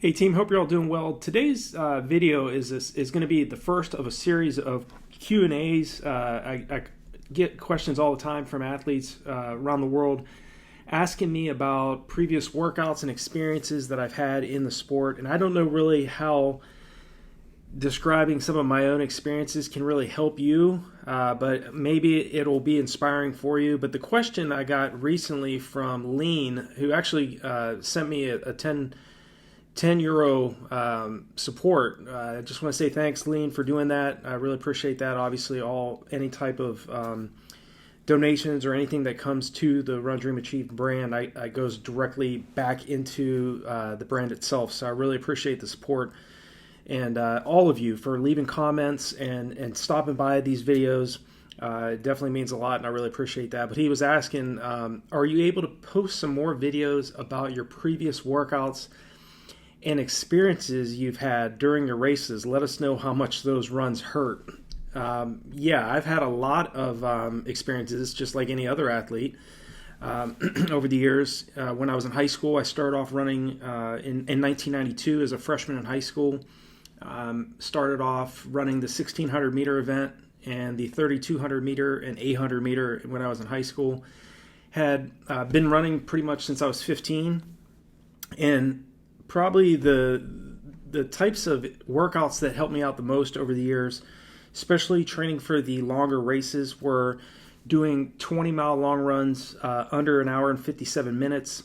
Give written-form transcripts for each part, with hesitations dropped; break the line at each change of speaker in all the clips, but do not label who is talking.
Hey team, hope you're all doing well. Today's video is going to be the first of a series of Q&As. I get questions all the time from athletes around the world asking me about previous workouts and experiences that I've had in the sport. And I don't know really how describing some of my own experiences can really help you, but maybe it'll be inspiring for you. But the question I got recently from Lean, who actually sent me a 10 euro support. I just want to say thanks, Lean, for doing that. I really appreciate that. Obviously, any type of donations or anything that comes to the RunDreamAchieve brand, I goes directly back into the brand itself. So I really appreciate the support, and all of you for leaving comments and stopping by these videos. It definitely means a lot, and I really appreciate that. But he was asking, are you able to post some more videos about your previous workouts and experiences you've had during your races? Let us know how much those runs hurt. Yeah, I've had a lot of experiences, just like any other athlete, over the years. When I was in high school, I started off running in 1992 as a freshman in high school. Started off running the 1600 meter event and the 3200 meter and 800 meter when I was in high school. Had been running pretty much since I was 15, and probably the types of workouts that helped me out the most over the years, especially training for the longer races, were doing 20-mile long runs under an hour and 57 minutes,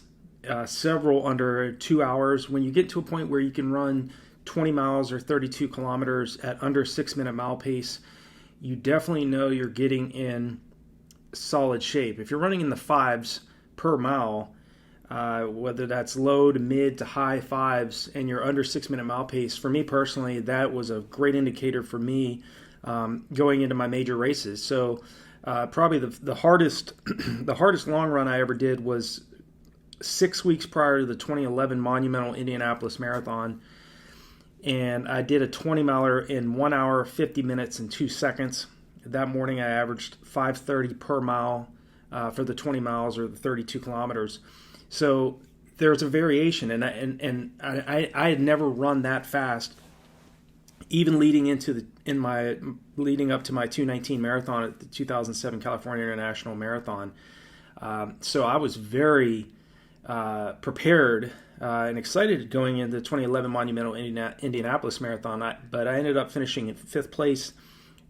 several under 2 hours. When you get to a point where you can run 20 miles or 32 kilometers at under 6-minute mile pace, you definitely know you're getting in solid shape. If you're running in the fives per mile, whether that's low to mid to high fives, and you're under 6-minute mile pace, for me personally, that was a great indicator for me going into my major races. So probably the hardest the hardest long run I ever did was 6 weeks prior to the 2011 Monumental Indianapolis Marathon, and I did a 20-miler in 1 hour 50 minutes and 2 seconds. That morning I averaged 5:30 per mile for the 20 miles or the 32 kilometers. So there's a variation, and I had never run that fast, even leading up to my 219 marathon at the 2007 California International Marathon. So I was very prepared and excited going into the 2011 Monumental Indianapolis Marathon. But I ended up finishing in 5th place,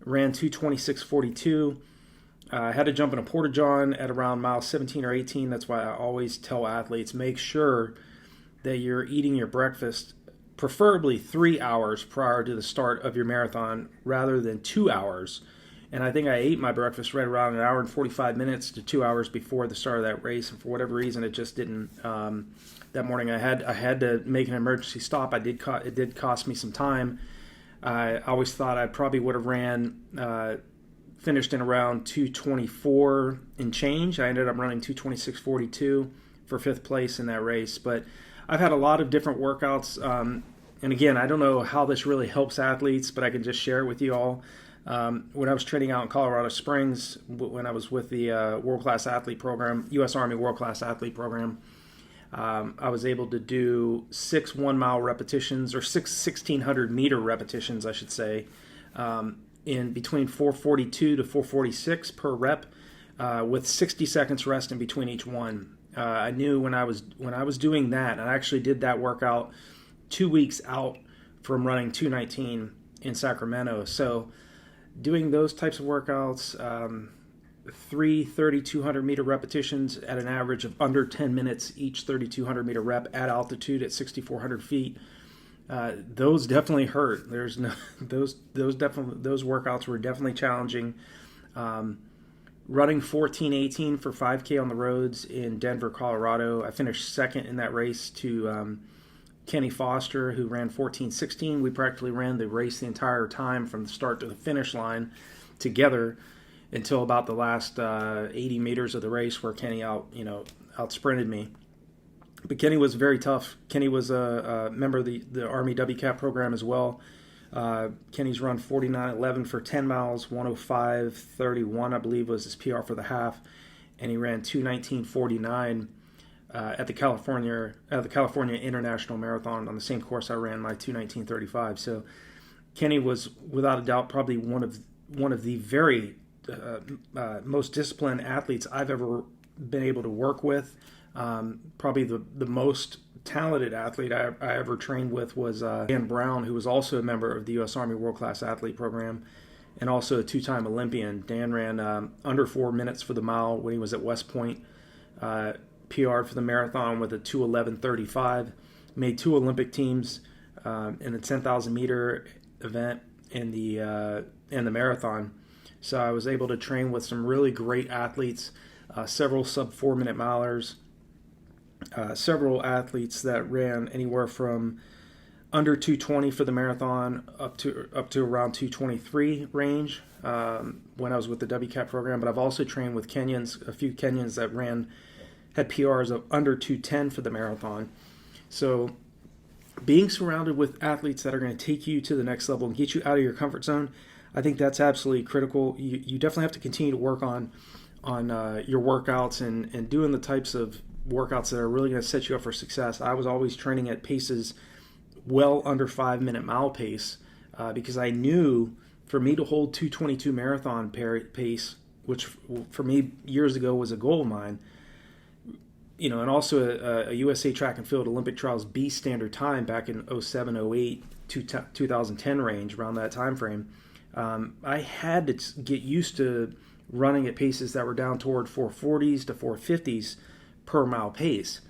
ran 2:26:42. I had to jump in a porta-john at around mile 17 or 18. That's why I always tell athletes, make sure that you're eating your breakfast preferably 3 hours prior to the start of your marathon rather than 2 hours. And I think I ate my breakfast right around an hour and 45 minutes to 2 hours before the start of that race. And for whatever reason, it just didn't. That morning I had to make an emergency stop. It did cost me some time. I always thought I probably would have finished in around 2:24 and change. I ended up running 2:26:42 for 5th place in that race. But I've had a lot of different workouts. And again, I don't know how this really helps athletes, but I can just share it with you all. When I was training out in Colorado Springs, when I was with the World Class Athlete Program, U.S. Army World Class Athlete Program, I was able to do 6 1-mile repetitions, or 6 1600 meter repetitions, I should say, in between 4:42 to 4:46 per rep, with 60 seconds rest in between each one. I knew when I was doing that, and I actually did that workout 2 weeks out from running 219 in Sacramento. So doing those types of workouts, 3 3,200 meter repetitions at an average of under 10 minutes each 3,200 meter rep at altitude at 6,400 feet. Those definitely hurt. Those workouts were definitely challenging. Running 14:18 for 5K on the roads in Denver, Colorado. I finished second in that race to Kenny Foster, who ran 14:16. We practically ran the race the entire time from the start to the finish line together until about the last 80 meters of the race, where Kenny out sprinted me. But Kenny was very tough. Kenny was a member of the Army WCAP program as well. Kenny's run 49:11 for 10 miles, 105:31, I believe, was his PR for the half, and he ran 2:19:49 at the California International Marathon on the same course I ran my 2:19:35. So Kenny was without a doubt probably one of the very most disciplined athletes I've ever been able to work with. Probably the most talented athlete I ever trained with was Dan Brown, who was also a member of the U.S. Army World Class Athlete Program and also a two-time Olympian. Dan ran under 4 minutes for the mile when he was at West Point. PR'd for the marathon with a 2:11:35. Made 2 Olympic teams in the 10,000 meter event and the marathon. So I was able to train with some really great athletes, several sub 4 minute milers, several athletes that ran anywhere from under 2:20 for the marathon up to around 2:23 range when I was with the WCAT program. But I've also trained with Kenyans, a few Kenyans that had PRs of under 2:10 for the marathon. So being surrounded with athletes that are going to take you to the next level and get you out of your comfort zone, I think that's absolutely critical. You definitely have to continue to work on your workouts and doing the types of workouts that are really going to set you up for success. I was always training at paces well under 5 minute mile pace because I knew for me to hold 2:22 marathon pace, which for me years ago was a goal of mine, and also a USA Track and Field Olympic Trials B standard time back in 07, 08, 2010 range, around that time frame. I had to get used to running at paces that were down toward 440s to 450s per mile pace.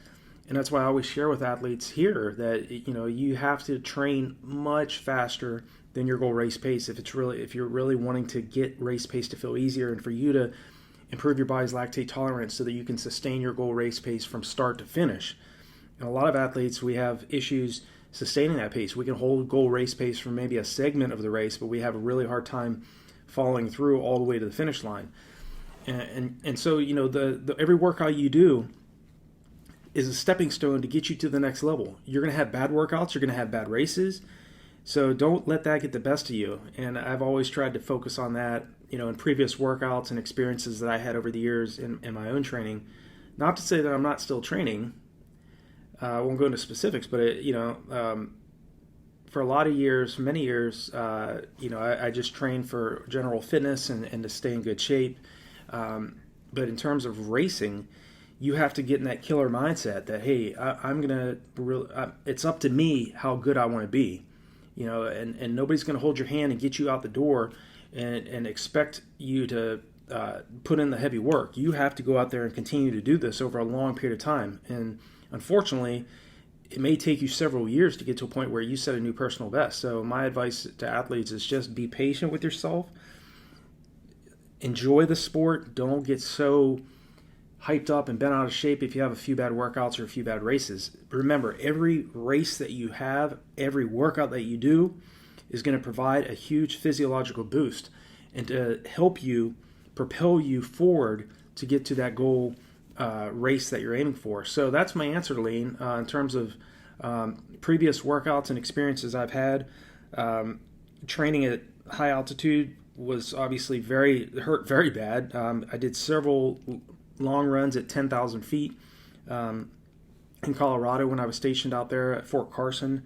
And that's why I always share with athletes here that, you have to train much faster than your goal race pace if you're really wanting to get race pace to feel easier and for you to improve your body's lactate tolerance so that you can sustain your goal race pace from start to finish. And a lot of athletes, we have issues sustaining that pace. We can hold goal race pace for maybe a segment of the race, but we have a really hard time following through all the way to the finish line. And so, every workout you do is a stepping stone to get you to the next level. You're going to have bad workouts. You're going to have bad races. So don't let that get the best of you. And I've always tried to focus on that, in previous workouts and experiences that I had over the years in my own training. Not to say that I'm not still training. I won't go into specifics, but for a lot of years, many years, I just trained for general fitness and to stay in good shape. But in terms of racing, you have to get in that killer mindset that, hey, it's up to me how good I want to be, and nobody's going to hold your hand and get you out the door and expect you to put in the heavy work. You have to go out there and continue to do this over a long period of time. And unfortunately, it may take you several years to get to a point where you set a new personal best. So my advice to athletes is just be patient with yourself. Enjoy the sport. Don't get so hyped up and bent out of shape if you have a few bad workouts or a few bad races. Remember, every race that you have, every workout that you do is going to provide a huge physiological boost and to help you propel you forward to get to that goal race that you're aiming for. So that's my answer to Lean in terms of previous workouts and experiences I've had. Training at high altitude was obviously hurt very bad. I did several long runs at 10,000 feet in Colorado when I was stationed out there at Fort Carson.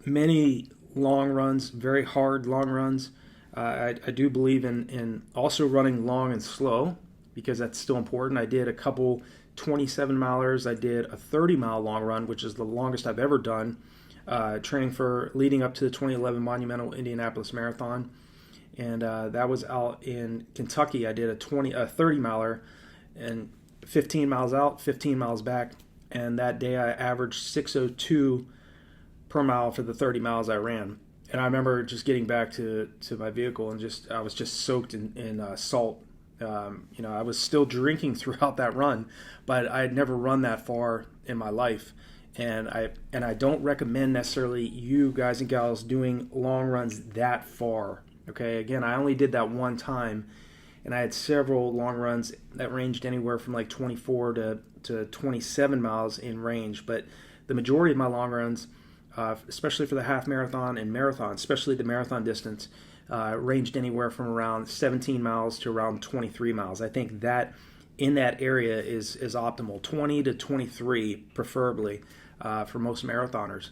Many long runs, very hard long runs. I do believe in also running long and slow because that's still important. I did a couple 27 milers. I did a 30-mile long run, which is the longest I've ever done, training for leading up to the 2011 Monumental Indianapolis Marathon. And that was out in Kentucky. I did a 30-miler and 15 miles out, 15 miles back. And that day I averaged 6:02 per mile for the 30 miles I ran. And I remember just getting back to my vehicle and I was just soaked in salt. I was still drinking throughout that run, but I had never run that far in my life. And I don't recommend necessarily you guys and gals doing long runs that far. Okay, again, I only did that one time, and I had several long runs that ranged anywhere from like 24 to 27 miles in range. But the majority of my long runs, especially for the half marathon and marathon, especially the marathon distance, ranged anywhere from around 17 miles to around 23 miles. I think that in that area is optimal. 20 to 23 preferably for most marathoners.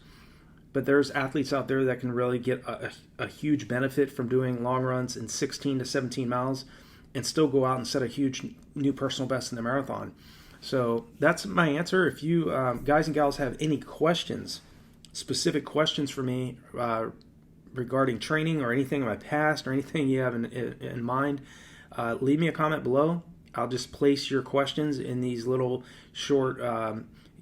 But there's athletes out there that can really get a huge benefit from doing long runs in 16 to 17 miles and still go out and set a huge new personal best in the marathon. So that's my answer. If you guys and gals have any questions, specific questions for me regarding training or anything in my past or anything you have in mind, leave me a comment below. I'll just place your questions in these little short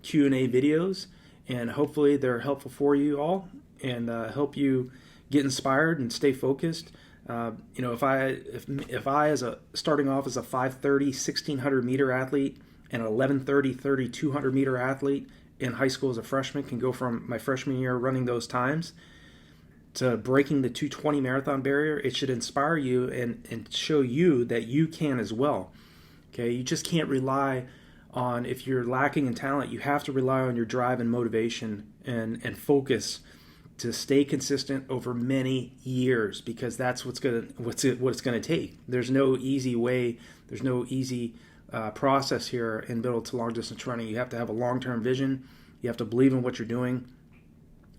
Q&A videos, and hopefully they're helpful for you all and help you get inspired and stay focused. If I as a starting off as a 5:30 1600 meter athlete and an 11:30 3200 meter athlete in high school as a freshman can go from my freshman year running those times to breaking the 2:20 marathon barrier, it should inspire you and show you that you can as well. Okay, you just can't rely on, if you're lacking in talent, you have to rely on your drive and motivation and focus to stay consistent over many years, because that's what it's gonna take. There's no easy way. There's no easy process here in middle to long distance running. You have to have a long-term vision. You have to believe in what you're doing,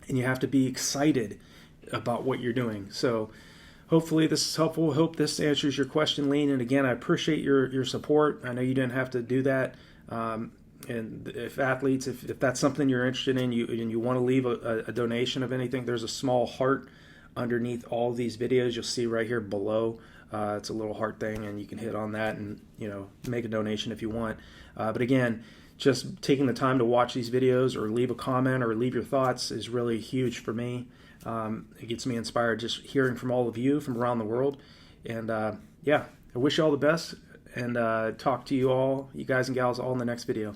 and you have to be excited about what you're doing. So hopefully this is helpful. Hope this answers your question, Lean. And again, I appreciate your support. I know you didn't have to do that. And if athletes, if that's something you're interested in, and you want to leave a donation of anything, there's a small heart underneath all of these videos. You'll see right here below. It's a little heart thing, and you can hit on that and make a donation if you want. But again, just taking the time to watch these videos or leave a comment or leave your thoughts is really huge for me. It gets me inspired just hearing from all of you from around the world. And I wish you all the best, and talk to you all, you guys and gals, all in the next video.